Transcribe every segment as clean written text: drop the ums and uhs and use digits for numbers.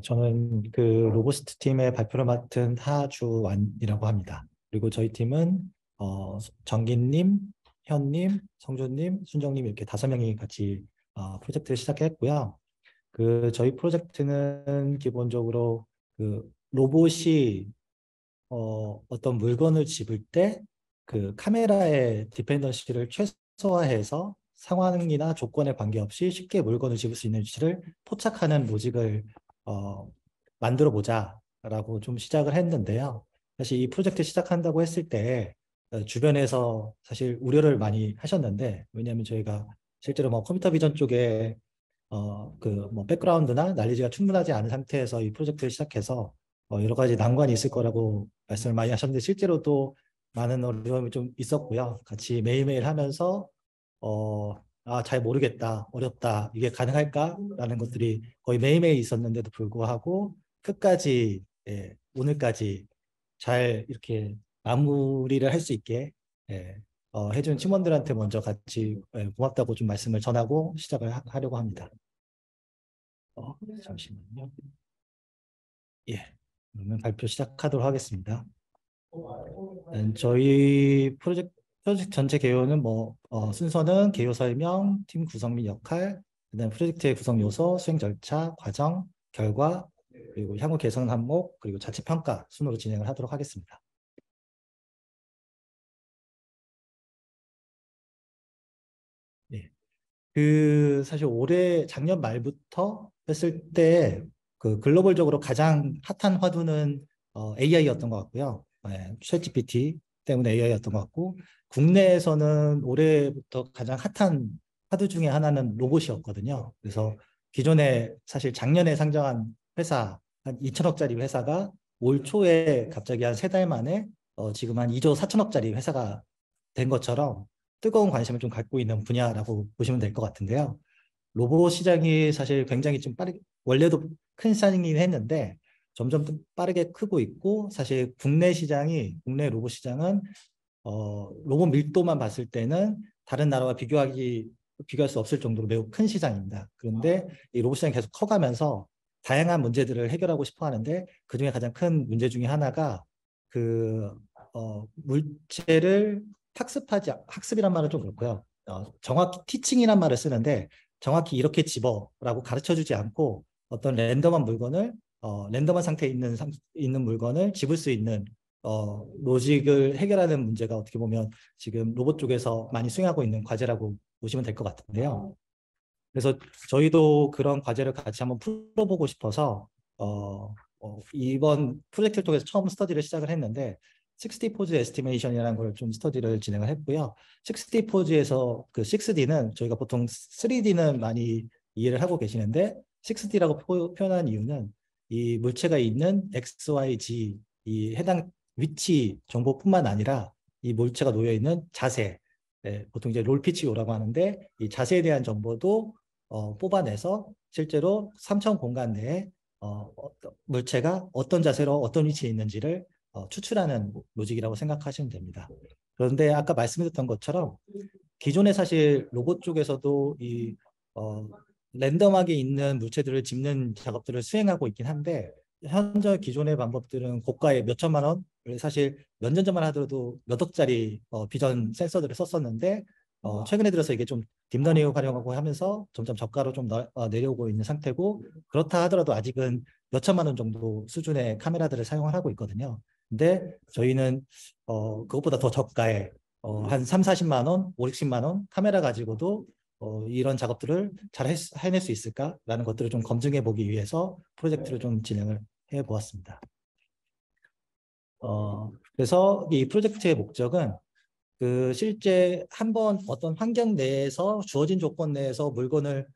저는 그 로보스트 팀의 발표를 맡은 하주완이라고 합니다. 그리고 저희 팀은 정기님, 현님, 성준님, 순정님 이렇게 5명이 같이 프로젝트를 시작했고요. 그 저희 프로젝트는 기본적으로 그 로봇이 어떤 물건을 집을 때 그 카메라의 디펜던시를 최소화해서 상황이나 조건에 관계없이 쉽게 물건을 집을 수 있는 위치를 포착하는 로직을 어, 만들어 보자라고 좀 시작을 했는데요. 사실 이 프로젝트 시작한다고 했을 때 주변에서 사실 우려를 많이 하셨는데, 왜냐하면 저희가 실제로 뭐 컴퓨터 비전 쪽에 그 뭐 백그라운드나 날리지가 충분하지 않은 상태에서 이 프로젝트를 시작해서 여러 가지 난관이 있을 거라고 말씀을 많이 하셨는데, 실제로도 많은 어려움이 좀 있었고요. 같이 매일매일 하면서 잘 모르겠다, 어렵다, 이게 가능할까라는 것들이 거의 매일매일 있었는데도 불구하고 끝까지, 오늘까지 잘 이렇게 마무리를 할 수 있게, 예, 해준 팀원들한테 먼저 같이 고맙다고 좀 말씀을 전하고 시작을 하려고 합니다. 잠시만요. 예, 그러면 발표 시작하도록 하겠습니다. 저희 프로젝트 전체 개요는 순서는 개요 설명, 팀 구성 및 역할, 그다음 프로젝트의 구성 요소, 수행 절차, 과정, 결과, 그리고 향후 개선 항목, 그리고 자체 평가 순으로 진행을 하도록 하겠습니다. 네. 사실 작년 말부터 했을 때 그 글로벌적으로 가장 핫한 화두는 AI였던 것 같고요. 네, 챗GPT 때문에 AI였던 것 같고, 국내에서는 올해부터 가장 핫한 화두 중에 하나는 로봇이었거든요. 그래서 기존에 사실 작년에 상장한 회사, 한 2천억짜리 회사가 올 초에 갑자기 한 3달 만에 지금 한 2조 4천억짜리 회사가 된 것처럼 뜨거운 관심을 좀 갖고 있는 분야라고 보시면 될 것 같은데요. 로봇 시장이 사실 굉장히 좀 빠르게, 원래도 큰 시장이긴 했는데 점점 좀 빠르게 크고 있고, 사실 국내 로봇 시장은 로봇 밀도만 봤을 때는 다른 나라와 비교할 수 없을 정도로 매우 큰 시장입니다. 그런데 이 로봇 시장이 계속 커가면서 다양한 문제들을 해결하고 싶어 하는데, 그중에 가장 큰 문제 중에 하나가 그 물체를 학습이란 말은 좀 그렇고요. 정확히 티칭이란 말을 쓰는데, 정확히 이렇게 집어라고 가르쳐 주지 않고 어떤 랜덤한 상태에 있는 물건을 집을 수 있는 로직을 해결하는 문제가 어떻게 보면 지금 로봇 쪽에서 많이 수행하고 있는 과제라고 보시면 될 것 같은데요. 그래서 저희도 그런 과제를 같이 한번 풀어보고 싶어서 이번 프로젝트를 통해서 처음 스터디를 시작을 했는데, 60포즈 에스티메이션이라는 걸 좀 스터디를 진행을 했고요. 60포즈에서 그 6D는 저희가 보통 3D는 많이 이해를 하고 계시는데, 6D라고 표현한 이유는 이 물체가 있는 X, Y, Z 이 해당 위치 정보뿐만 아니라 이 물체가 놓여 있는 자세, 보통 이제 롤피치오라고 하는데, 이 자세에 대한 정보도 뽑아내서 실제로 3천 공간 내에 물체가 어떤 자세로 어떤 위치에 있는지를 추출하는 로직이라고 생각하시면 됩니다. 그런데 아까 말씀드렸던 것처럼 기존에 사실 로봇 쪽에서도 어, 랜덤하게 있는 물체들을 집는 작업들을 수행하고 있긴 한데, 현재 기존의 방법들은 고가의 몇 천만 원, 사실 몇 년 전만 하더라도 몇 억짜리 비전 센서들을 썼었는데, 최근에 들어서 이게 좀 딥러닝을 활용하고 하면서 점점 저가로 좀 내려오고 있는 상태고, 그렇다 하더라도 아직은 몇 천만 원 정도 수준의 카메라들을 사용을 하고 있거든요. 근데 저희는 그것보다 더 저가에 한 3, 40만 원, 5, 60만 원 카메라 가지고도 이런 작업들을 잘 해낼 수 있을까라는 것들을 좀 검증해 보기 위해서 프로젝트를 좀 진행을 해 보았습니다. 그래서 이 프로젝트의 목적은 실제 한번 어떤 환경 내에서 주어진 조건 내에서 물건의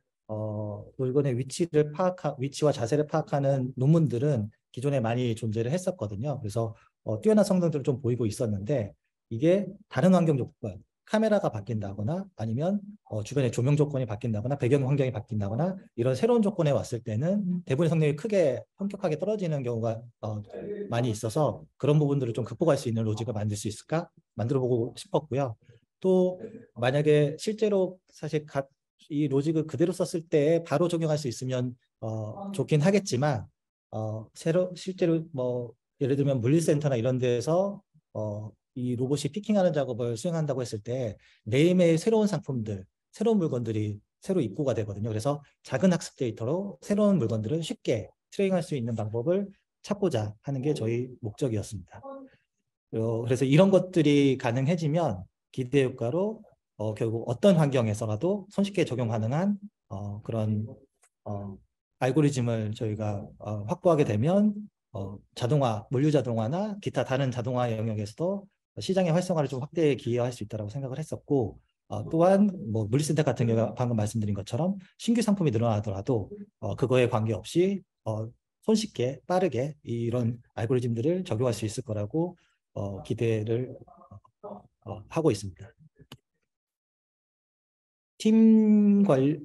위치와 자세를 파악하는 논문들은 기존에 많이 존재를 했었거든요. 그래서 뛰어난 성능들을 좀 보이고 있었는데, 이게 다른 환경 조건, 카메라가 바뀐다거나 아니면 주변의 조명 조건이 바뀐다거나 배경 환경이 바뀐다거나 이런 새로운 조건에 왔을 때는 대부분의 성능이 크게 현격하게 떨어지는 경우가 많이 있어서, 그런 부분들을 좀 극복할 수 있는 로직을 만들 수 있을까 만들어 보고 싶었고요. 또 만약에 실제로 사실 이 로직을 그대로 썼을 때 바로 적용할 수 있으면 좋긴 하겠지만 실제로 뭐 예를 들면 물리센터나 이런 데서 이 로봇이 피킹하는 작업을 수행한다고 했을 때 매일매일 새로운 상품들, 새로운 물건들이 새로 입고가 되거든요. 그래서 작은 학습 데이터로 새로운 물건들을 쉽게 트레이닝할 수 있는 방법을 찾고자 하는 게 저희 목적이었습니다. 그래서 이런 것들이 가능해지면 기대 효과로 결국 어떤 환경에서라도 손쉽게 적용 가능한 그런 알고리즘을 저희가 확보하게 되면 자동화, 물류 자동화나 기타 다른 자동화 영역에서도 시장의 활성화를 좀 확대에 기여할 수 있다고 생각을 했었고, 또한 뭐 물리센터 같은 경우 방금 말씀드린 것처럼 신규 상품이 늘어나더라도 그거에 관계없이 손쉽게 빠르게 이런 알고리즘들을 적용할 수 있을 거라고 기대를 하고 있습니다.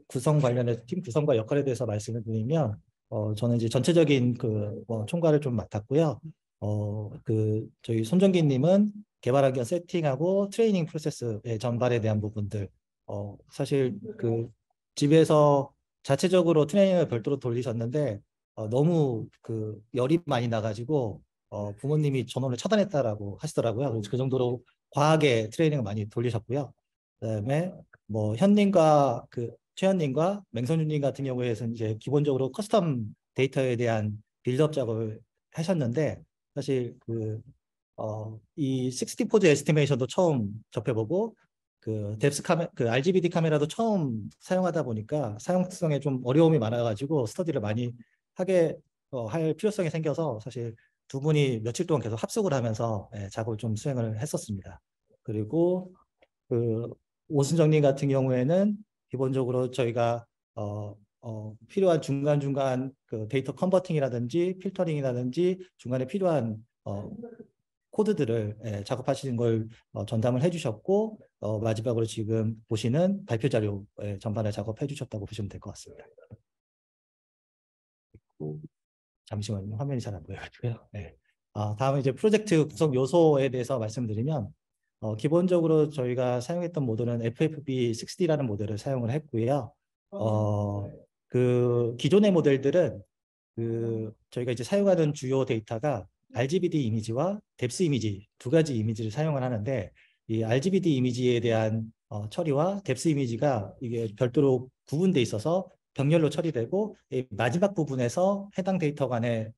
구성 관련해서 팀 구성과 역할에 대해서 말씀을 드리면 저는 이제 전체적인 총괄을 좀 맡았고요. 저희 손정기님은 개발하기 세팅하고 트레이닝 프로세스의 전발에 대한 부분들 사실 집에서 자체적으로 트레이닝을 별도로 돌리셨는데 너무 열이 많이 나가지고 부모님이 전원을 차단했다라고 하시더라고요. 그래서 그 정도로 과하게 트레이닝을 많이 돌리셨고요. 그다음에 뭐 현님과 최현님과 맹선주님 같은 경우에는 이제 기본적으로 커스텀 데이터에 대한 빌드업 작업을 하셨는데 사실 이 60포즈 에스티메이션도 처음 접해보고 RGBD 카메라도 처음 사용하다 보니까 사용성에 좀 어려움이 많아가지고 스터디를 많이 하게 할 필요성이 생겨서 사실 두 분이 며칠 동안 계속 합숙을 하면서 작업을 좀 수행을 했었습니다. 그리고 오순정님 같은 경우에는 기본적으로 저희가 필요한 중간중간 데이터 컨버팅이라든지 필터링이라든지 중간에 필요한 코드들을 작업하시는 걸 전담을 해주셨고 마지막으로 지금 보시는 발표 자료 전반을 작업해 주셨다고 보시면 될 것 같습니다. 잠시만요. 화면이 잘 안 보여가지고요. 네. 다음은 이제 프로젝트 구성 요소에 대해서 말씀드리면 기본적으로 저희가 사용했던 모델은 FFB60라는 모델을 사용을 했고요. 기존의 모델들은 저희가 이제 사용하는 주요 데이터가 RGBD 이미지와 뎁스 이미지 두 가지 이미지를 사용을 하는데 이 RGBD 이미지에 대한 처리와 뎁스 이미지가 이게 별도로 구분돼 있어서 병렬로 처리되고 마지막 부분에서 해당 데이터 간의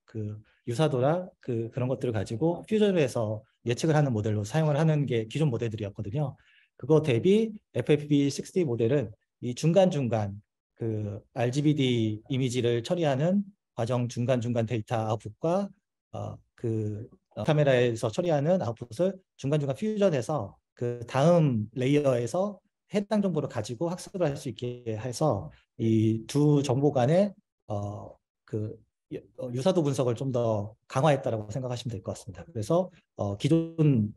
유사도나 그런 것들을 가지고 퓨전을 해서 예측을 하는 모델로 사용을 하는 게 기존 모델들이었거든요. 그거 대비 FFB60 모델은 이 중간중간 RGBD 이미지를 처리하는 과정 중간중간 데이터 아웃풋과 카메라에서 처리하는 아웃풋을 중간중간 퓨전해서 다음 레이어에서 해당 정보를 가지고 학습을 할 수 있게 해서 이 두 정보 간의 유사도 분석을 좀 더 강화했다라고 생각하시면 될 것 같습니다. 그래서 기존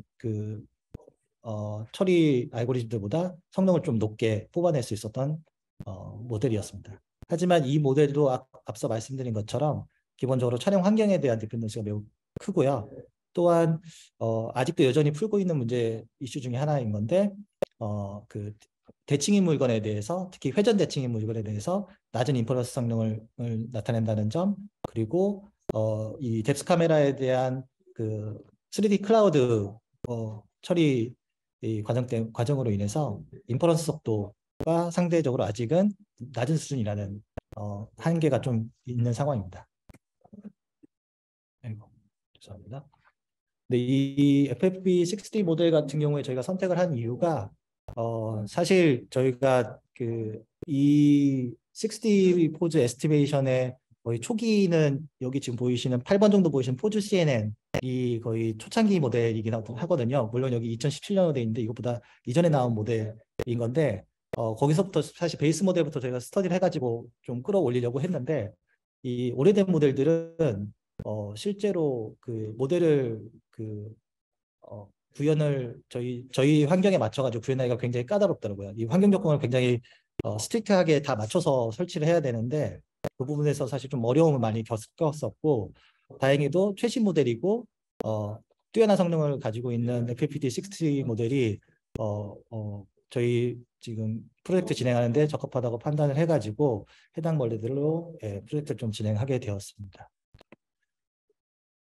처리 알고리즘들보다 성능을 좀 높게 뽑아낼 수 있었던 모델이었습니다. 하지만 이 모델도 앞서 말씀드린 것처럼 기본적으로 촬영 환경에 대한 디펜던시가 매우 크고요. 또한 아직도 여전히 풀고 있는 문제 이슈 중에 하나인 건데 대칭인 물건에 대해서 특히 회전 대칭인 물건에 대해서 낮은 인퍼런스 성능을 나타낸다는 점, 그리고 이 뎁스 카메라에 대한 3D 클라우드 처리 과정으로 인해서 인퍼런스 속도가 상대적으로 아직은 낮은 수준이라는 한계가 좀 있는 상황입니다. 아이고, 죄송합니다. 근데 이 FFB60 모델 같은 경우에 저희가 선택을 한 이유가 사실 저희가 이 60 포즈 에스티메이션의 거의 초기는 여기 지금 보이시는 8번 정도 보이시는 포즈 CNN이 거의 초창기 모델이긴 하거든요. 물론 여기 2017년으로 되어 있는데 이것보다 이전에 나온 모델인 건데 거기서부터 사실 베이스 모델부터 저희가 스터디를 해가지고 좀 끌어올리려고 했는데 이 오래된 모델들은 실제로 모델을 구현을 저희 환경에 맞춰가지고 구현하기가 굉장히 까다롭더라고요. 이 환경 조건을 굉장히 스트릭트하게 다 맞춰서 설치를 해야 되는데 그 부분에서 사실 좀 어려움을 많이 겪었었고 다행히도 최신 모델이고 뛰어난 성능을 가지고 있는 FFD60 모델이 저희 지금 프로젝트 진행하는데 적합하다고 판단을 해가지고 해당 원리들로 프로젝트를 좀 진행하게 되었습니다.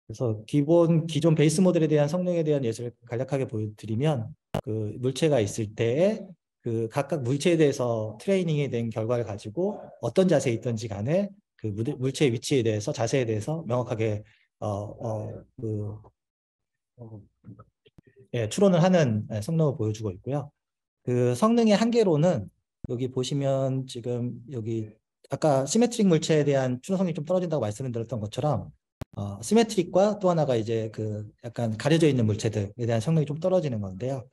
그래서 기존 베이스 모델에 대한 성능에 대한 예시를 간략하게 보여드리면 그 물체가 있을 때에 그 각각 물체에 대해서 트레이닝이 된 결과를 가지고 어떤 자세에 있든지 간에 그 물체의 위치에 대해서 자세에 대해서 명확하게 그 추론을 하는 성능을 보여주고 있고요. 그 성능의 한계로는 여기 보시면 지금 여기 아까 시메트릭 물체에 대한 추론성이 좀 떨어진다고 말씀을 드렸던 것처럼 시메트릭과 또 하나가 이제 그 약간 가려져 있는 물체들에 대한 성능이 좀 떨어지는 건데요.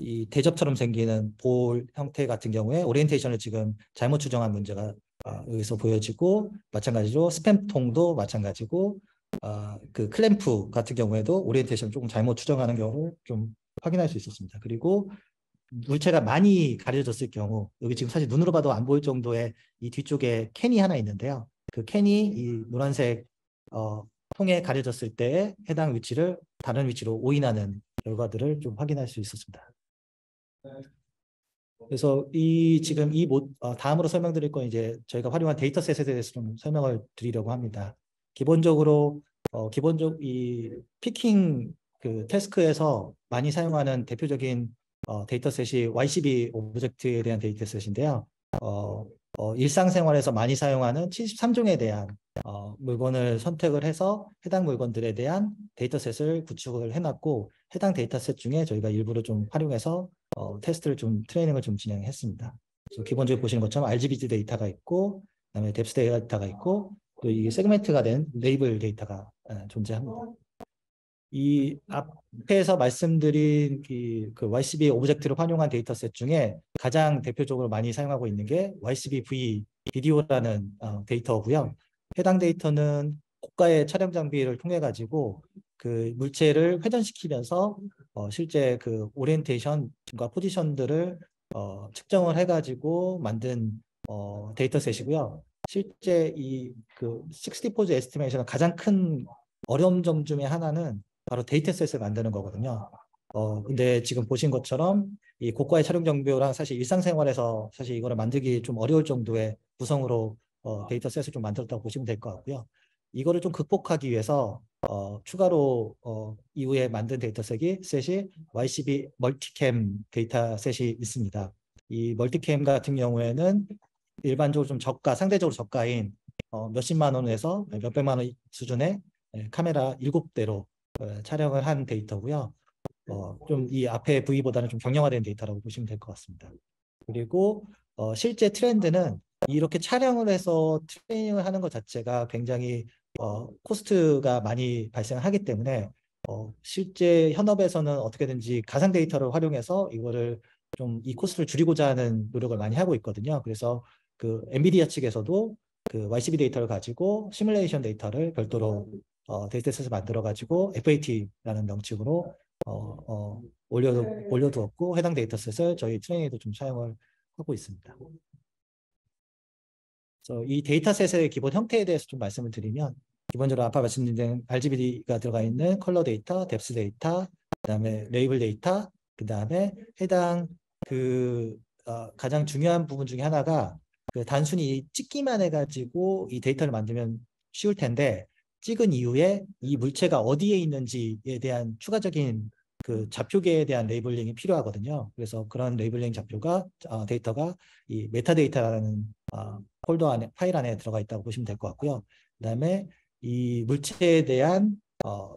이 대접처럼 생기는 볼 형태 같은 경우에 오리엔테이션을 지금 잘못 추정한 문제가 여기서 보여지고 마찬가지로 스팸통도 마찬가지고 그 클램프 같은 경우에도 오리엔테이션을 조금 잘못 추정하는 경우를 좀 확인할 수 있었습니다. 그리고 물체가 많이 가려졌을 경우 여기 지금 사실 눈으로 봐도 안 보일 정도의 이 뒤쪽에 캔이 하나 있는데요. 그 캔이 이 노란색 통에 가려졌을 때에 해당 위치를 다른 위치로 오인하는 결과들을 좀 확인할 수 있었습니다. 그래서 지금 다음으로 설명드릴 건 이제 저희가 활용한 데이터셋에 대해서 좀 설명을 드리려고 합니다. 기본적으로 이 피킹 그 태스크에서 많이 사용하는 대표적인 데이터셋이 YCB 오브젝트에 대한 데이터셋인데요. 일상생활에서 많이 사용하는 73종에 대한 물건을 선택을 해서 해당 물건들에 대한 데이터셋을 구축을 해놨고 해당 데이터셋 중에 저희가 일부를 좀 활용해서 테스트를 좀 트레이닝을 좀 진행했습니다. 그래서 기본적으로 보시는 것처럼 RGB 데이터가 있고 그다음에 뎁스 데이터가 있고 또 이게 세그멘트가 된 레이블 데이터가 존재합니다. 이 앞에서 말씀드린 그 YCB 오브젝트를 활용한 데이터셋 중에 가장 대표적으로 많이 사용하고 있는 게 YCB-V 비디오라는 데이터고요. 해당 데이터는 고가의 촬영 장비를 통해 가지고 그 물체를 회전시키면서 실제 그 오리엔테이션과 포지션들을 측정을 해가지고 만든 데이터셋이고요. 실제 이 그 60 포즈 에스티메이션의 가장 큰 어려움 점 중에 하나는 바로 데이터셋을 만드는 거거든요. 근데 지금 보신 것처럼 이 고가의 촬영 장비랑 사실 일상생활에서 사실 이거를 만들기 좀 어려울 정도의 구성으로 데이터셋을 좀 만들었다고 보시면 될 것 같고요. 이거를 좀 극복하기 위해서 추가로 이후에 만든 데이터셋이 YCB 멀티캠 데이터셋이 있습니다. 이 멀티캠 같은 경우에는 일반적으로 좀 상대적으로 저가인 몇십만 원에서 몇백만 원 수준의 카메라 7대로 촬영을 한 데이터고요. 좀 이 앞에 V보다는 좀 경량화된 데이터라고 보시면 될 것 같습니다. 그리고 실제 트렌드는 이렇게 촬영을 해서 트레이닝을 하는 것 자체가 굉장히 코스트가 많이 발생하기 때문에 실제 현업에서는 어떻게든지 가상 데이터를 활용해서 이거를 좀 이 코스트를 줄이고자 하는 노력을 많이 하고 있거든요. 그래서 그 엔비디아 측에서도 그 YCB 데이터를 가지고 시뮬레이션 데이터를 별도로 데이터셋을 만들어 가지고 FAT라는 명칭으로 올려두었고 해당 데이터셋을 저희 트레이닝에도 좀 사용을 하고 있습니다. 그래서 이 데이터셋의 기본 형태에 대해서 좀 말씀을 드리면 기본적으로 아까 말씀드린 RGB가 들어가 있는 컬러 데이터, 뎁스 데이터, 그다음에 레이블 데이터, 그다음에 해당 가장 중요한 부분 중에 하나가 그 단순히 찍기만 해가지고 이 데이터를 만들면 쉬울 텐데 찍은 이후에 이 물체가 어디에 있는지에 대한 추가적인 그 좌표계에 대한 레이블링이 필요하거든요. 그래서 그런 레이블링 데이터가 이 메타데이터라는 폴더 안에 파일 안에 들어가 있다고 보시면 될 것 같고요. 그다음에 이 물체에 대한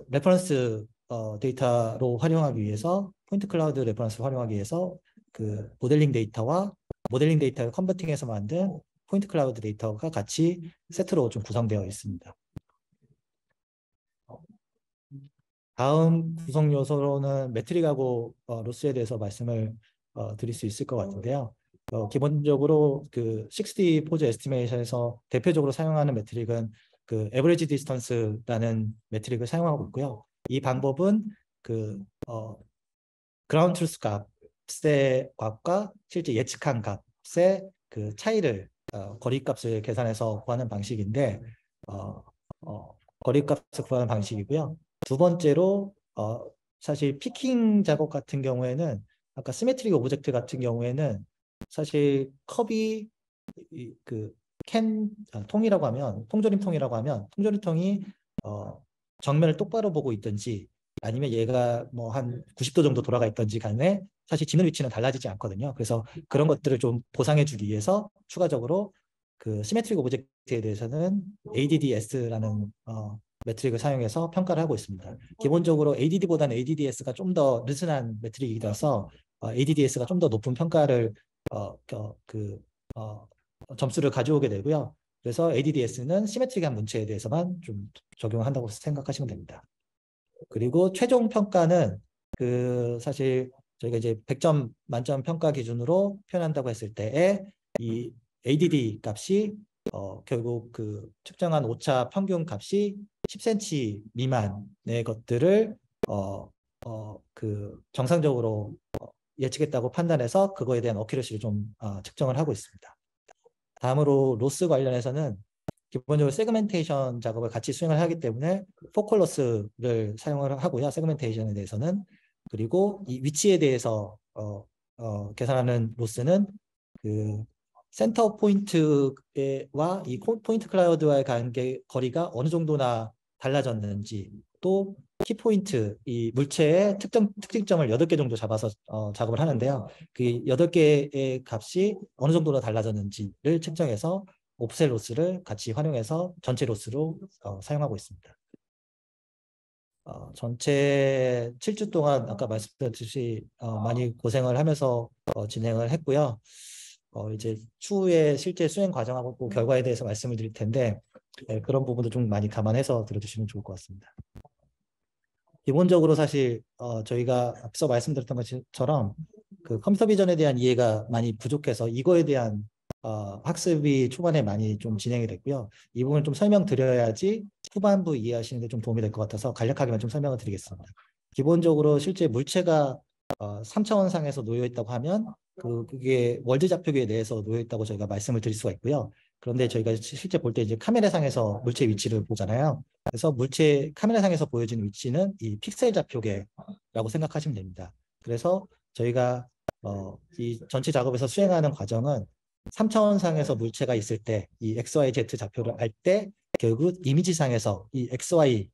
레퍼런스 데이터로 활용하기 위해서 포인트 클라우드 레퍼런스를 활용하기 위해서 그 모델링 데이터를 컨버팅해서 만든 포인트 클라우드 데이터가 같이 세트로 좀 구성되어 있습니다. 다음 구성 요소로는 매트릭하고 로스에 대해서 말씀을 드릴 수 있을 것 같은데요. 기본적으로 그 60 포즈 에스티메이션에서 대표적으로 사용하는 매트릭은 그 에버리지 디스턴스라는 매트릭을 사용하고 있고요. 이 방법은 그 그라운드 트루스 값의 값과 실제 예측한 값의 그 차이를 거리값을 계산해서 구하는 방식인데 거리값을 구하는 방식이고요. 두 번째로 사실 피킹 작업 같은 경우에는 아까 시메트릭 오브젝트 같은 경우에는 사실 컵이 통이라고 하면 통조림통이라고 하면 통조림통이 정면을 똑바로 보고 있든지 아니면 얘가 뭐 한 90도 정도 돌아가 있든지 간에 사실 지는 위치는 달라지지 않거든요. 그래서 그런 것들을 좀 보상해 주기 위해서 추가적으로 그 시메트릭 오브젝트에 대해서는 ADDS라는 매트릭을 사용해서 평가를 하고 있습니다. 기본적으로 ADD보다는 ADDS가 좀 더 느슨한 매트릭이라서 ADDS가 좀 더 높은 평가를 점수를 가져오게 되고요. 그래서 ADDS는 시메트릭한 문체에 대해서만 좀 적용을 한다고 생각하시면 됩니다. 그리고 최종 평가는 사실 저희가 이제 100점 만점 평가 기준으로 표현한다고 했을 때에 이 ADD 값이 결국 그 측정한 오차 평균 값이 10cm 미만의 것들을 정상적으로 예측했다고 판단해서 그거에 대한 어큐러시를 좀 측정을 하고 있습니다. 다음으로 로스 관련해서는 기본적으로 세그멘테이션 작업을 같이 수행을 하기 때문에 포컬 로스를 사용을 하고요. 세그멘테이션에 대해서는. 그리고 이 위치에 대해서 계산하는 로스는 그 센터 포인트와 이 포인트 클라우드와의 거리가 어느 정도나 달라졌는지, 또 키포인트, 이 물체의 특징점을 8개 정도 잡아서 작업을 하는데요. 그 8개의 값이 어느 정도나 달라졌는지를 측정해서 옵셋 로스를 같이 활용해서 전체 로스로 사용하고 있습니다. 전체 7주 동안 아까 말씀드렸듯이 많이 고생을 하면서 진행을 했고요. 이제 추후에 실제 수행 과정하고 결과에 대해서 말씀을 드릴 텐데 그런 부분도 좀 많이 감안해서 들어주시면 좋을 것 같습니다. 기본적으로 사실 저희가 앞서 말씀드렸던 것처럼 그 컴퓨터 비전에 대한 이해가 많이 부족해서 이거에 대한 학습이 초반에 많이 좀 진행이 됐고요. 이 부분을 좀 설명드려야지 후반부 이해하시는 데 좀 도움이 될 것 같아서 간략하게만 좀 설명을 드리겠습니다. 기본적으로 실제 물체가 3차원상에서 놓여 있다고 하면 그게 월드 좌표기에 대해서 놓여 있다고 저희가 말씀을 드릴 수가 있고요. 그런데 저희가 실제 볼 때 이제 카메라상에서 물체 위치를 보잖아요. 그래서 카메라상에서 보여지는 위치는 이 픽셀 좌표계라고 생각하시면 됩니다. 그래서 저희가 이 전체 작업에서 수행하는 과정은 3차원상에서 물체가 있을 때 이 XYZ 좌표를 알 때 결국 이미지상에서 이 XY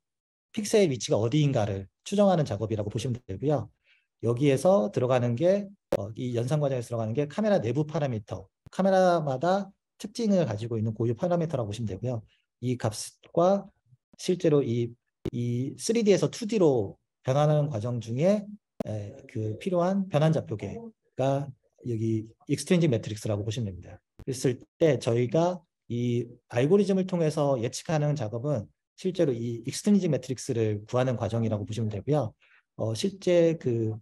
픽셀의 위치가 어디인가를 추정하는 작업이라고 보시면 되고요. 여기에서 들어가는 게 이 연산 과정에서 들어가는 게 카메라 내부 파라미터, 카메라마다 특징을 가지고 있는 고유 파라미터라고 보시면 되고요. 이 값과 실제로 이 3D에서 2D로 변환하는 과정 중에 그 필요한 변환 좌표계가 여기 익스트린직 매트릭스라고 보시면 됩니다. 그랬을 때 저희가 이 알고리즘을 통해서 예측하는 작업은 실제로 이 익스트린직 매트릭스를 구하는 과정이라고 보시면 되고요. 실제 그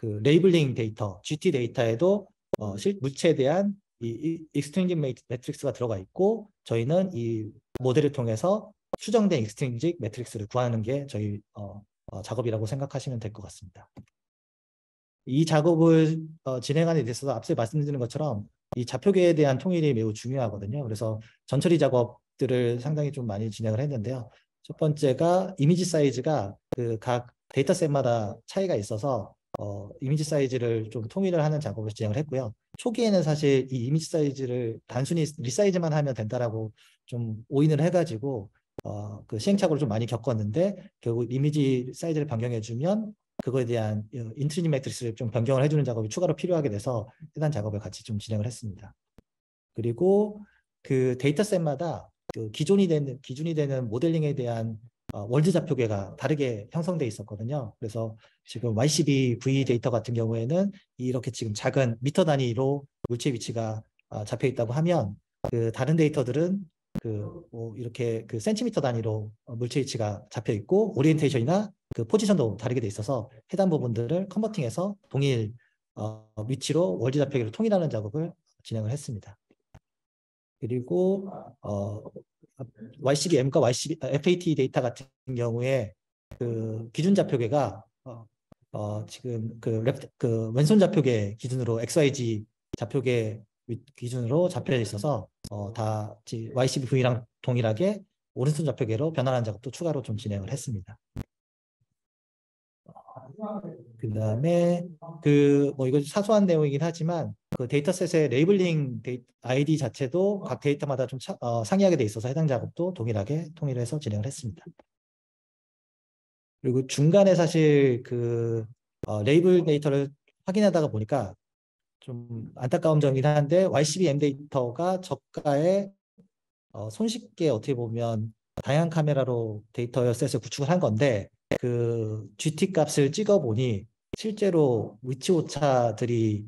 레이블링 데이터, GT 데이터에도 물체에 대한 이 익스트린직 매트릭스가 들어가 있고 저희는 이 모델을 통해서 추정된 익스트린직 매트릭스를 구하는 게 저희 작업이라고 생각하시면 될 것 같습니다. 이 작업을 진행하는 데 있어서 앞서 말씀드린 것처럼 이 좌표계에 대한 통일이 매우 중요하거든요. 그래서 전처리 작업들을 상당히 좀 많이 진행을 했는데요. 첫 번째가 이미지 사이즈가 그 각 데이터셋마다 차이가 있어서 이미지 사이즈를 좀 통일을 하는 작업을 진행을 했고요. 초기에는 사실 이 이미지 사이즈를 단순히 리사이즈만 하면 된다라고 좀 오인을 해가지고 그 시행착오를 좀 많이 겪었는데 결국 이미지 사이즈를 변경해주면 그거에 대한 인트리직 매트릭스를 좀 변경을 해주는 작업이 추가로 필요하게 돼서 해당 작업을 같이 좀 진행을 했습니다. 그리고 그 데이터셋마다 그 기준이 되는 모델링에 대한 월드 좌표계가 다르게 형성돼 있었거든요. 그래서 지금 YCB-V 데이터 같은 경우에는 이렇게 지금 작은 미터 단위로 물체 위치가 잡혀 있다고 하면 그 다른 데이터들은 뭐 이렇게 그 센티미터 단위로 물체 위치가 잡혀 있고 오리엔테이션이나 그 포지션도 다르게 돼 있어서 해당 부분들을 컨버팅해서 동일 위치로 월드 좌표계를 통일하는 작업을 진행을 했습니다. 그리고 YCB-M과 FAT 데이터 같은 경우에 그 기준 좌표계가 지금 그 왼손 좌표계 기준으로 XYZ 좌표계 기준으로 잡혀 있어서 다 YCB-V랑 동일하게 오른손 좌표계로 변환하는 작업도 추가로 좀 진행을 했습니다. 그다음에 뭐 이거 사소한 내용이긴 하지만 그 데이터셋의 레이블링 아이디 자체도 각 데이터마다 좀 상이하게 돼 있어서 해당 작업도 동일하게 통일해서 진행을 했습니다. 그리고 중간에 사실 레이블 데이터를 확인하다가 보니까 좀 안타까운 점이긴 한데 YCBM 데이터가 저가에 손쉽게 어떻게 보면 다양한 카메라로 데이터 셋을 구축을 한 건데 그 GT 값을 찍어 보니 실제로 위치 오차들이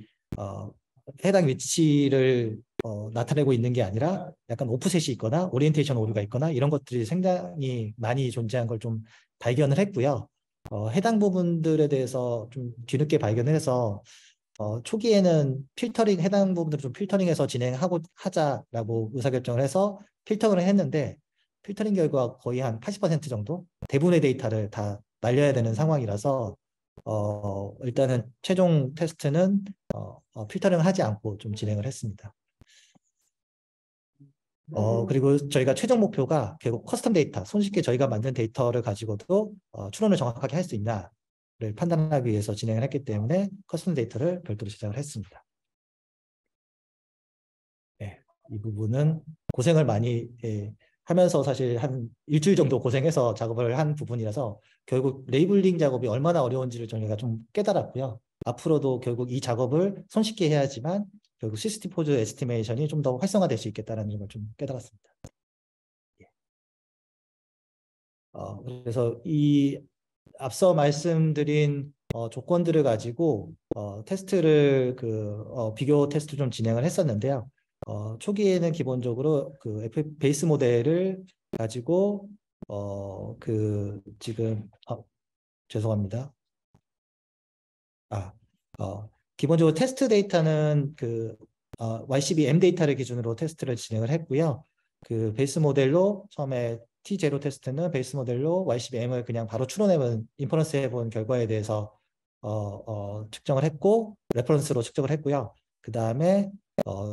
해당 위치를 나타내고 있는 게 아니라 약간 오프셋이 있거나 오리엔테이션 오류가 있거나 이런 것들이 상당히 많이 존재한 걸 좀 발견을 했고요. 해당 부분들에 대해서 좀 뒤늦게 발견을 해서 초기에는 해당 부분들을 좀 필터링해서 하자라고 의사결정을 해서 필터링을 했는데 필터링 결과 거의 한 80% 정도 대부분의 데이터를 다 날려야 되는 상황이라서 일단은 최종 테스트는 필터링을 하지 않고 좀 진행을 했습니다. 그리고 저희가 최종 목표가 결국 커스텀 데이터, 손쉽게 저희가 만든 데이터를 가지고도 추론을 정확하게 할 수 있나를 판단하기 위해서 진행을 했기 때문에 커스텀 데이터를 별도로 제작을 했습니다. 네, 이 부분은 고생을 많이 하면서 사실 한 일주일 정도 고생해서 작업을 한 부분이라서 결국 레이블링 작업이 얼마나 어려운지를 저희가 좀 깨달았고요. 앞으로도 결국 이 작업을 손쉽게 해야지만 결국 시스템 포즈 에스티메이션이 좀 더 활성화될 수 있겠다는 걸 좀 깨달았습니다. 그래서 이 앞서 말씀드린 조건들을 가지고 테스트를 비교 테스트 좀 진행을 했었는데요. 초기에는 기본적으로 베이스 모델을 가지고 지금 죄송합니다. 기본적으로 테스트 데이터는 YCB-M 데이터를 기준으로 테스트를 진행을 했고요. 그 베이스 모델로 처음에 T0 테스트는 베이스 모델로 YCB-M을 그냥 바로 추론해본 인퍼런스 해본 결과에 대해서 측정을 했고 레퍼런스로 측정을 했고요. 그 다음에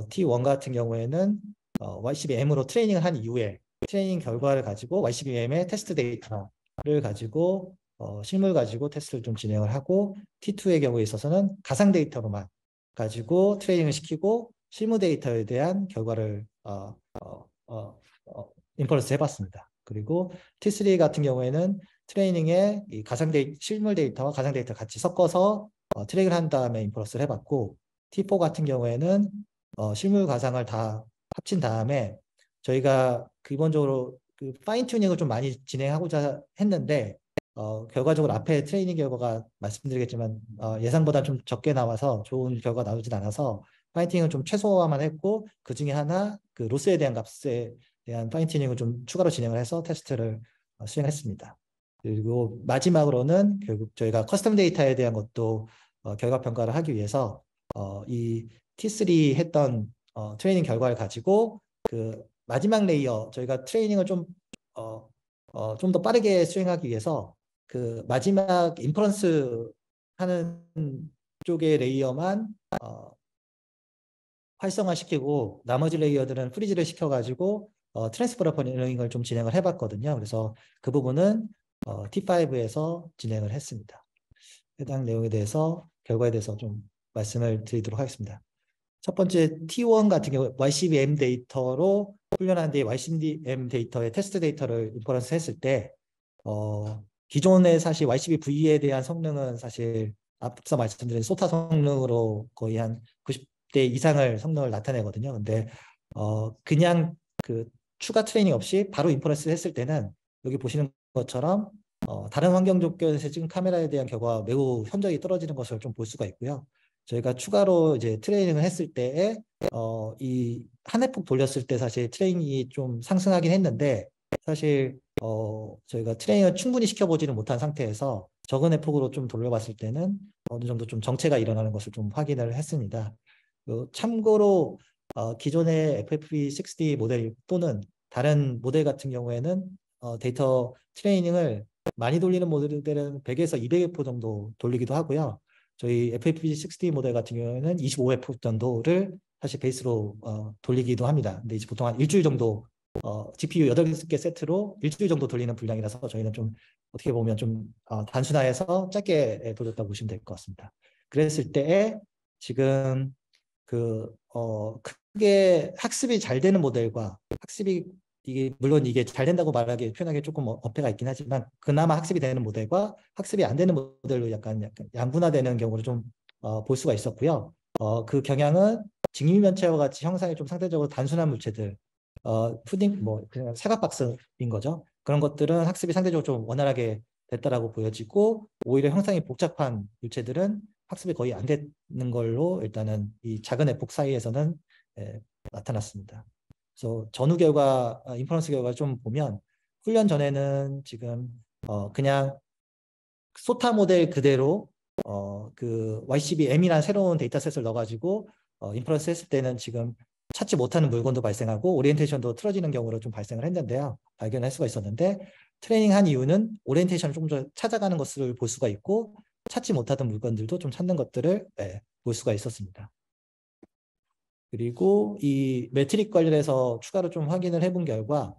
T1 같은 경우에는 YCB-M으로 트레이닝을 한 이후에 트레이닝 결과를 가지고 YCB-M의 테스트 데이터를 가지고 실물 가지고 테스트를 좀 진행을 하고 T2의 경우에 있어서는 가상 데이터로만 가지고 트레이닝을 시키고 실무 데이터에 대한 결과를 인퍼런스 해봤습니다. 그리고 T3 같은 경우에는 트레이닝에 이 실물 데이터와 가상 데이터 같이 섞어서 트레이닝을 한 다음에 인퍼런스를 해봤고 T4 같은 경우에는 실물 가상을 다 합친 다음에 저희가 기본적으로 파인 튜닝을 좀 많이 진행하고자 했는데 결과적으로 앞에 트레이닝 결과가 말씀드리겠지만 예상보다 좀 적게 나와서 좋은 결과 나오진 않아서 파인팅을 좀 최소화만 했고 그 중에 하나 로스에 대한 값에 대한 파인튜닝을 좀 추가로 진행을 해서 테스트를 수행했습니다. 그리고 마지막으로는 결국 저희가 커스텀 데이터에 대한 것도 결과 평가를 하기 위해서 이 T3 했던 트레이닝 결과를 가지고 마지막 레이어 저희가 트레이닝을 좀 더 빠르게 수행하기 위해서 마지막 인퍼런스 하는 쪽의 레이어만 활성화시키고 나머지 레이어들은 프리즈를 시켜가지고 트랜스퍼 러닝을 좀 진행을 해봤거든요. 그래서 그 부분은 T5에서 진행을 했습니다. 해당 내용에 대해서 결과에 대해서 좀 말씀을 드리도록 하겠습니다. 첫 번째 T1 같은 경우 YCB-M 데이터로 훈련한 뒤에 YCB-M 데이터의 테스트 데이터를 인퍼런스 했을 때 기존의 사실 YCB-V에 대한 성능은 사실 앞서 말씀드린 소타 성능으로 거의 한 90대 이상을 성능을 나타내거든요. 근데 그냥 추가 트레이닝 없이 바로 인퍼런스 했을 때는 여기 보시는 것처럼 다른 환경 조건에서 찍은 카메라에 대한 결과가 매우 현저히 떨어지는 것을 좀 볼 수가 있고요. 저희가 추가로 이제 트레이닝을 했을 때에 이 한 회폭 돌렸을 때 사실 트레이닝이 좀 상승하긴 했는데 사실 저희가 트레이닝을 충분히 시켜보지는 못한 상태에서 적은 회폭으로 좀 돌려봤을 때는 어느 정도 좀 정체가 일어나는 것을 좀 확인을 했습니다. 참고로 기존의 FFV6D 모델 또는 다른 모델 같은 경우에는 데이터 트레이닝을 많이 돌리는 모델들은 100에서 200회포 정도 돌리기도 하고요. 저희 FFV6D 모델 같은 경우에는 25회포 정도를 사실 베이스로 돌리기도 합니다. 근데 이제 보통 한 일주일 정도 GPU 8개 세트로 일주일 정도 돌리는 분량이라서 저희는 좀 어떻게 보면 좀 단순화해서 짧게 돌렸다고 보시면 될 것 같습니다. 그랬을 때에 지금 크게 학습이 잘 되는 모델과 학습이 이게 물론 이게 잘 된다고 말하기 표현하기 조금 어폐가 있긴 하지만 그나마 학습이 되는 모델과 학습이 안 되는 모델로 약간 양분화되는 경우를 좀 볼 수가 있었고요. 그 경향은 직립면체와 같이 형상이 좀 상대적으로 단순한 물체들, 푸딩 뭐 그냥 사각박스인 거죠. 그런 것들은 학습이 상대적으로 좀 원활하게 됐다라고 보여지고 오히려 형상이 복잡한 물체들은 학습이 거의 안 되는 걸로 일단은 이 작은 에폭 사이에서는 나타났습니다. 그래서 전후 결과, 인퍼런스 결과 좀 보면 훈련 전에는 지금 그냥 소타 모델 그대로 그 YCB-M이라는 새로운 데이터셋을 넣어가지고 인퍼런스 했을 때는 지금 찾지 못하는 물건도 발생하고 오리엔테이션도 틀어지는 경우로 좀 발생을 했는데요. 발견할 수가 있었는데 트레이닝한 이유는 오리엔테이션을 조금 더 찾아가는 것을 볼 수가 있고 찾지 못하던 물건들도 좀 찾는 것들을 볼 수가 있었습니다. 그리고 이 매트릭 관련해서 추가로 좀 확인을 해본 결과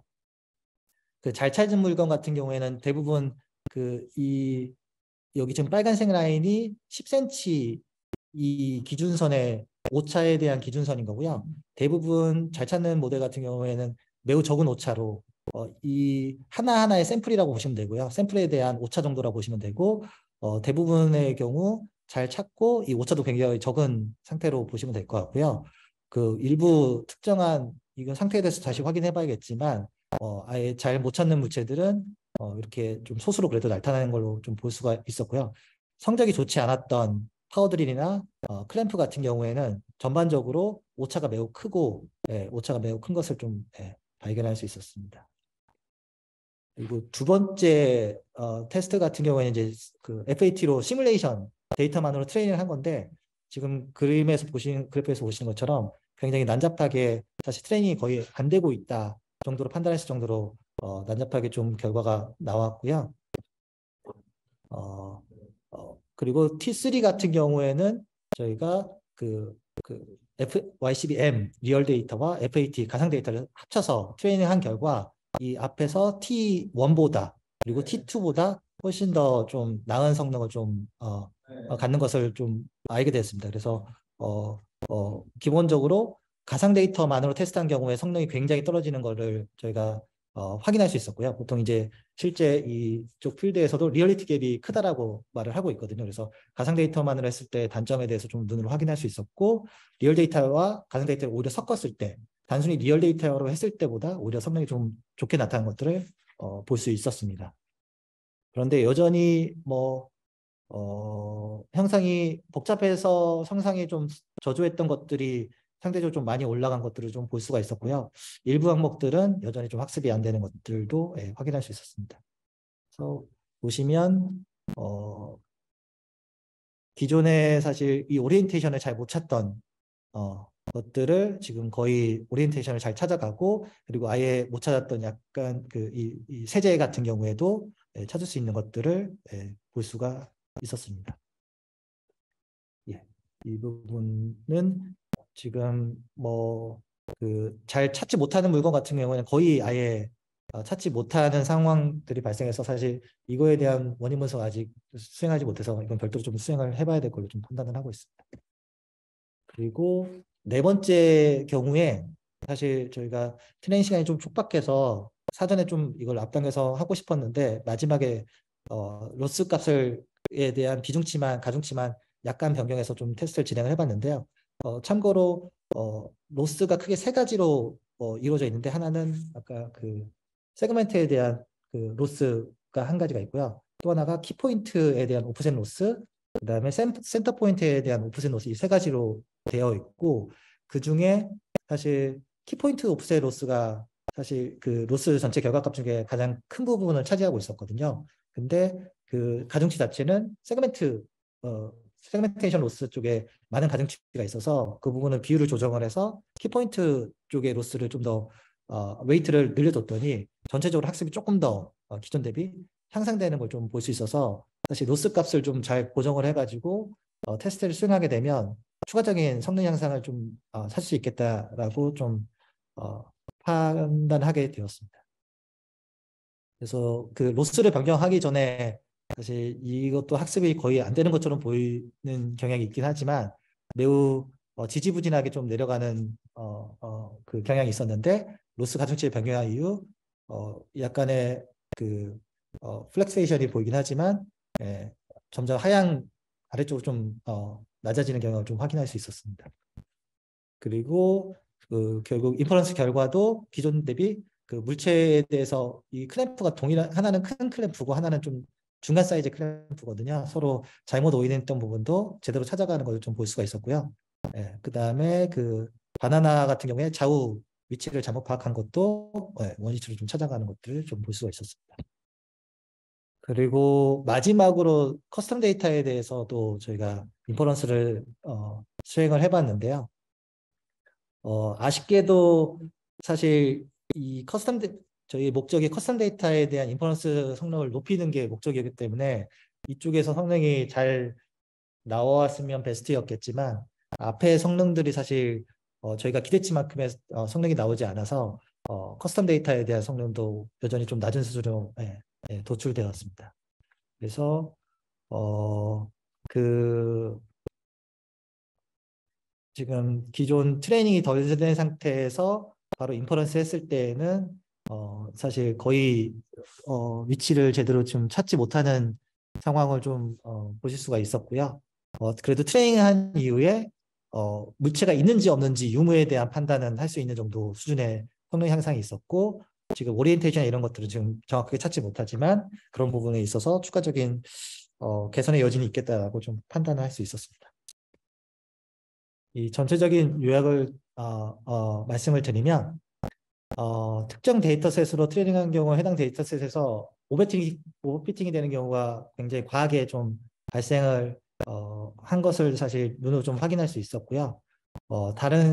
그 잘 찾은 물건 같은 경우에는 대부분 여기 지금 빨간색 라인이 10cm 이 기준선의 오차에 대한 기준선인 거고요. 대부분 잘 찾는 모델 같은 경우에는 매우 적은 오차로 이 하나하나의 샘플이라고 보시면 되고요. 샘플에 대한 오차 정도라고 보시면 되고 대부분의 경우 잘 찾고 이 오차도 굉장히 적은 상태로 보시면 될 것 같고요. 그 일부 특정한 이건 상태에 대해서 다시 확인해 봐야겠지만 아예 잘 못 찾는 물체들은 이렇게 좀 소수로 그래도 나타나는 걸로 좀 볼 수가 있었고요. 성적이 좋지 않았던 파워드릴이나 클램프 같은 경우에는 전반적으로 오차가 매우 크고 오차가 매우 큰 것을 좀 발견할 수 있었습니다. 그리고 두 번째 테스트 같은 경우에는 이제 그 FAT로 시뮬레이션 데이터만으로 트레이닝을 한 건데 지금 그래프에서 보시는 것처럼 굉장히 난잡하게 사실 트레이닝이 거의 안 되고 있다 정도로 판단했을 정도로 난잡하게 좀 결과가 나왔고요. 그리고 T3 같은 경우에는 저희가 YCB-M 리얼 데이터와 FAT 가상 데이터를 합쳐서 트레이닝한 결과 이 앞에서 T1보다 그리고 T2보다 훨씬 더 좀 나은 성능을 좀 갖는 것을 좀 알게 됐습니다. 그래서 기본적으로 가상 데이터만으로 테스트한 경우에 성능이 굉장히 떨어지는 것을 저희가 확인할 수 있었고요. 보통 이제 실제 이쪽 필드에서도 리얼리티 갭이 크다라고 말을 하고 있거든요. 그래서 가상 데이터만으로 했을 때 단점에 대해서 좀 눈으로 확인할 수 있었고 리얼 데이터와 가상 데이터를 오히려 섞었을 때 단순히 리얼 데이터로 했을 때보다 오히려 성능이 좀 좋게 나타난 것들을 볼 수 있었습니다. 그런데 여전히 뭐 형상이 복잡해서 형상이 좀 저조했던 것들이 상대적으로 좀 많이 올라간 것들을 좀 볼 수가 있었고요. 일부 항목들은 여전히 좀 학습이 안 되는 것들도 확인할 수 있었습니다. 그래서 보시면 기존에 사실 이 오리엔테이션을 잘 못 찾던 것들을 지금 거의 오리엔테이션을 잘 찾아가고 그리고 아예 못 찾았던 약간 이 세제 같은 경우에도 찾을 수 있는 것들을 볼 수가 있었습니다. 예, 이 부분은 지금 뭐 잘 찾지 못하는 물건 같은 경우에는 거의 아예 찾지 못하는 상황들이 발생해서 사실 이거에 대한 원인 분석 아직 수행하지 못해서 이건 별도로 좀 수행을 해봐야 될 걸로 좀 판단을 하고 있습니다. 그리고 네 번째 경우에 사실 저희가 트레이닝 시간이 좀 촉박해서 사전에 좀 이걸 앞당겨서 하고 싶었는데 마지막에 로스 값에 대한 비중치만 가중치만 약간 변경해서 좀 테스트를 진행을 해봤는데요. 참고로 로스가 크게 세 가지로 이루어져 있는데 하나는 아까 그 세그멘트에 대한 그 로스가 한 가지가 있고요. 또 하나가 키포인트에 대한 오프셋 로스, 그다음에 센터 포인트에 대한 오프셋 로스 이 세 가지로 되어 있고 그 중에 사실 키포인트 오프셋 로스가 사실 그 로스 전체 결과값 중에 가장 큰 부분을 차지하고 있었거든요. 근데 그 가중치 자체는 세그멘테이션 로스 쪽에 많은 가중치가 있어서 그 부분은 비율을 조정을 해서 키포인트 쪽의 로스를 좀 더 웨이트를 늘려줬더니 전체적으로 학습이 조금 더 기존 대비 향상되는 걸 좀 볼 수 있어서 사실 로스 값을 좀 잘 고정을 해가지고 테스트를 수행하게 되면 추가적인 성능 향상을 좀 살 수 있겠다라고 좀 판단하게 되었습니다. 그래서 그 로스를 변경하기 전에 사실 이것도 학습이 거의 안 되는 것처럼 보이는 경향이 있긴 하지만 매우 지지부진하게 좀 내려가는 그 경향이 있었는데 로스 가중치를 변경한 이후 약간의 그 플렉세이션이 보이긴 하지만 예, 점점 하향 아래쪽으로 좀 낮아지는 경향을 좀 확인할 수 있었습니다. 그리고 그 결국 인퍼런스 결과도 기존 대비 그 물체에 대해서 이 클램프가 동일한 하나는 큰 클램프고 하나는 좀 중간 사이즈 클램프거든요. 서로 잘못 오인했던 부분도 제대로 찾아가는 것을 좀 볼 수가 있었고요. 예, 그 다음에 그 바나나 같은 경우에 좌우 위치를 잘못 파악한 것도 원위치로 좀 찾아가는 것들을 좀 볼 수가 있었습니다. 그리고 마지막으로 커스텀 데이터에 대해서도 저희가 인퍼런스를 수행을 해봤는데요. 아쉽게도 사실 이 저희 목적이 커스텀 데이터에 대한 인퍼런스 성능을 높이는 게 목적이기 때문에 이쪽에서 성능이 잘 나왔으면 베스트였겠지만 앞에 성능들이 사실 저희가 기대치 만큼의 성능이 나오지 않아서 커스텀 데이터에 대한 성능도 여전히 좀 낮은 수준으로 도출되었습니다. 그래서 그 지금 기존 트레이닝이 덜 된 상태에서 바로 인퍼런스 했을 때에는 사실 거의 위치를 제대로 좀 찾지 못하는 상황을 좀 보실 수가 있었고요. 그래도 트레이닝한 이후에 물체가 있는지 없는지 유무에 대한 판단은 할 수 있는 정도 수준의 성능 향상이 있었고 지금 오리엔테이션 이런 것들은 지금 정확하게 찾지 못하지만 그런 부분에 있어서 추가적인 개선의 여진이 있겠다라고 좀 판단을 할 수 있었습니다. 이 전체적인 요약을 말씀을 드리면 특정 데이터셋으로 트레이닝한 경우 해당 데이터셋에서 오버피팅이 되는 경우가 굉장히 과하게 좀 발생을 한 것을 사실 눈으로 좀 확인할 수 있었고요.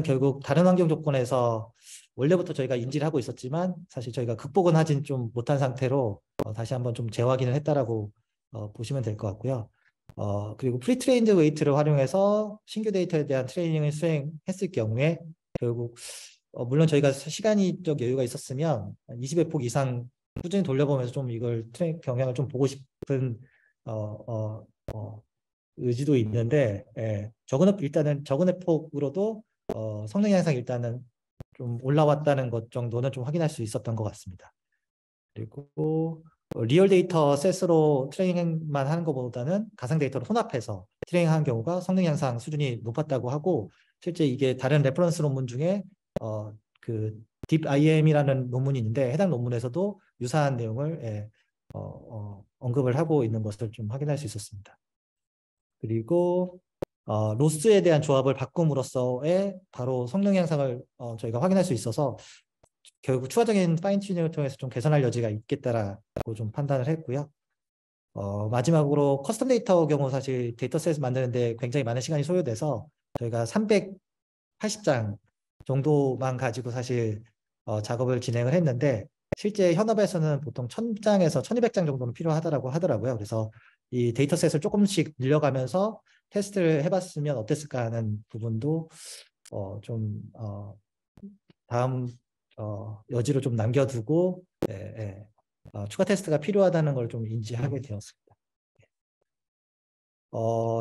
결국 다른 환경 조건에서 원래부터 저희가 인지를 하고 있었지만 사실 저희가 극복은 하진 좀 못한 상태로 다시 한번 좀 재확인을 했다라고 보시면 될 것 같고요. 그리고 프리트레인드 웨이트를 활용해서 신규 데이터에 대한 트레이닝을 수행했을 경우에 결국 물론 저희가 시간적 여유가 있었으면 20회 폭 이상 꾸준히 돌려보면서 좀 이걸 경향을 좀 보고 싶은 의지도 있는데 일단은 적은 회 폭으로도 성능 향상 일단은 좀 올라왔다는 것 정도는 좀 확인할 수 있었던 것 같습니다. 그리고 리얼 데이터 셋으로 트레이닝만 하는 것보다는 가상 데이터를 혼합해서 트레이닝하는 경우가 성능 향상 수준이 높았다고 하고 실제 이게 다른 레퍼런스 논문 중에 그 DeepIM이라는 논문이 있는데 해당 논문에서도 유사한 내용을 언급을 하고 있는 것을 좀 확인할 수 있었습니다. 그리고 로스에 대한 조합을 바꿈으로써의 바로 성능 향상을 저희가 확인할 수 있어서 결국 추가적인 파인 튜닝을 통해서 좀 개선할 여지가 있겠다라고 좀 판단을 했고요. 마지막으로 커스텀 데이터 경우 사실 데이터셋 만드는데 굉장히 많은 시간이 소요돼서 저희가 380장 정도만 가지고 사실 작업을 진행을 했는데 실제 현업에서는 보통 1000장에서 1200장 정도는 필요하다고 하더라고요. 그래서 이 데이터셋을 조금씩 늘려가면서 테스트를 해봤으면 어땠을까 하는 부분도 좀 다음 여지로 좀 남겨두고 추가 테스트가 필요하다는 걸 좀 인지하게 되었습니다.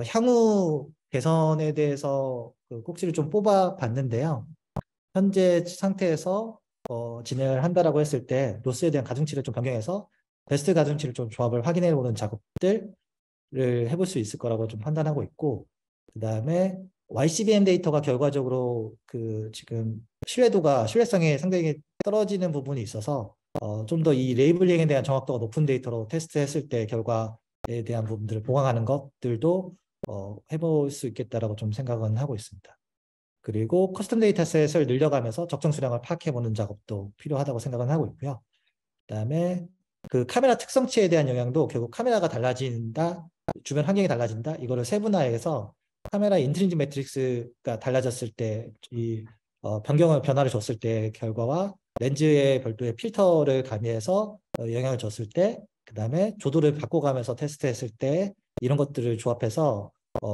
향후 개선에 대해서 그 꼭지를 좀 뽑아 봤는데요. 현재 상태에서 진행을 한다라고 했을 때 로스에 대한 가중치를 좀 변경해서 베스트 가중치를 좀 조합을 확인해 보는 작업들을 해볼 수 있을 거라고 좀 판단하고 있고 그 다음에 YCBM 데이터가 결과적으로 그 지금 신뢰성이 상당히 떨어지는 부분이 있어서 좀 더 이 레이블링에 대한 정확도가 높은 데이터로 테스트했을 때 결과에 대한 부분들을 보강하는 것들도 해볼 수 있겠다라고 좀 생각은 하고 있습니다. 그리고 커스텀 데이터셋을 늘려가면서 적정 수량을 파악해보는 작업도 필요하다고 생각은 하고 있고요. 그다음에 그 카메라 특성치에 대한 영향도 결국 카메라가 달라진다, 주변 환경이 달라진다, 이거를 세분화해서 카메라 인트린직 매트릭스가 달라졌을 때 이 변화를 줬을 때 결과와 렌즈의 별도의 필터를 가미해서 영향을 줬을 때, 그 다음에 조도를 바꿔가면서 테스트했을 때 이런 것들을 조합해서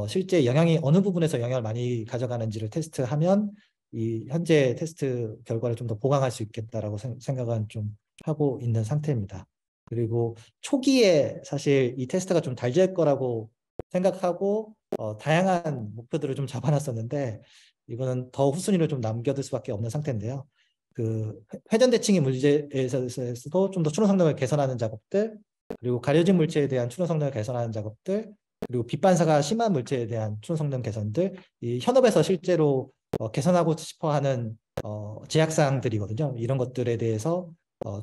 실제 영향이 어느 부분에서 영향을 많이 가져가는지를 테스트하면 이 현재 테스트 결과를 좀 더 보강할 수 있겠다라고 생각은 좀 하고 있는 상태입니다. 그리고 초기에 사실 이 테스트가 좀 잘 될 거라고 생각하고 다양한 목표들을 좀 잡아놨었는데 이거는 더 후순위를 좀 남겨둘 수밖에 없는 상태인데요. 그 회전 대칭의 문제에서도 좀 더 추론 성능을 개선하는 작업들, 그리고 가려진 물체에 대한 추론 성능을 개선하는 작업들, 그리고 빛 반사가 심한 물체에 대한 추론 성능 개선들, 이 현업에서 실제로 개선하고 싶어하는 제약사항들이거든요. 이런 것들에 대해서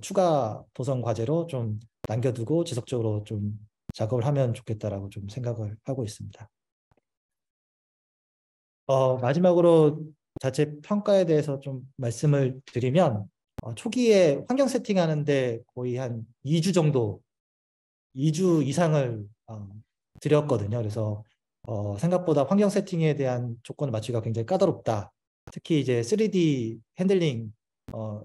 추가 도선 과제로 좀 남겨두고 지속적으로 좀 작업을 하면 좋겠다라고 좀 생각을 하고 있습니다. 마지막으로 자체 평가에 대해서 좀 말씀을 드리면 초기에 환경 세팅하는데 거의 한 2주 정도, 2주 이상을 드렸거든요. 그래서 생각보다 환경 세팅에 대한 조건을 맞추기가 굉장히 까다롭다. 특히 이제 3D 핸들링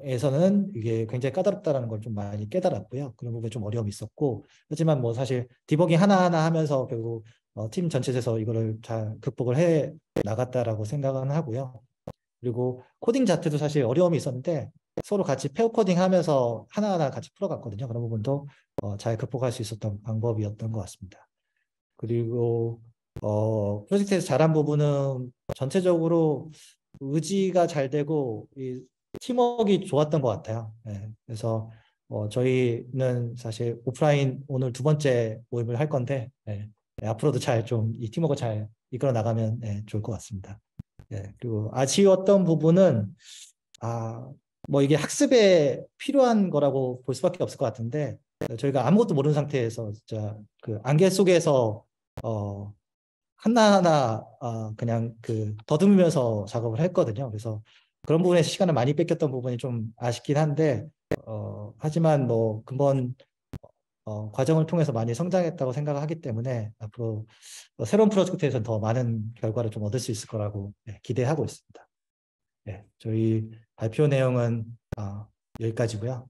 에서는 이게 굉장히 까다롭다는 걸 좀 많이 깨달았고요. 그런 부분에 좀 어려움이 있었고, 하지만 뭐 사실 디버깅 하나하나 하면서 결국 팀 전체에서 이거를 잘 극복을 해 나갔다라고 생각은 하고요. 그리고 코딩 자체도 사실 어려움이 있었는데 서로 같이 페어 코딩 하면서 하나하나 같이 풀어갔거든요. 그런 부분도 잘 극복할 수 있었던 방법이었던 것 같습니다. 그리고 프로젝트에서 잘한 부분은 전체적으로 의지가 잘 되고 이 팀워크가 좋았던 것 같아요. 네, 그래서 저희는 사실 오프라인 오늘 두 번째 모임을 할 건데 앞으로도 잘 좀 이 팀워크 잘 이끌어 나가면 좋을 것 같습니다. 그리고 아쉬웠던 부분은 뭐 이게 학습에 필요한 거라고 볼 수밖에 없을 것 같은데 저희가 아무것도 모르는 상태에서 진짜 그 안개 속에서 어, 하나하나 그냥 그 더듬으면서 작업을 했거든요. 그래서 그런 부분에서 시간을 많이 뺏겼던 부분이 좀 아쉽긴 한데 하지만 뭐 근본 과정을 통해서 많이 성장했다고 생각을 하기 때문에 앞으로 새로운 프로젝트에서는 더 많은 결과를 좀 얻을 수 있을 거라고 기대하고 있습니다. 저희 발표 내용은 여기까지고요.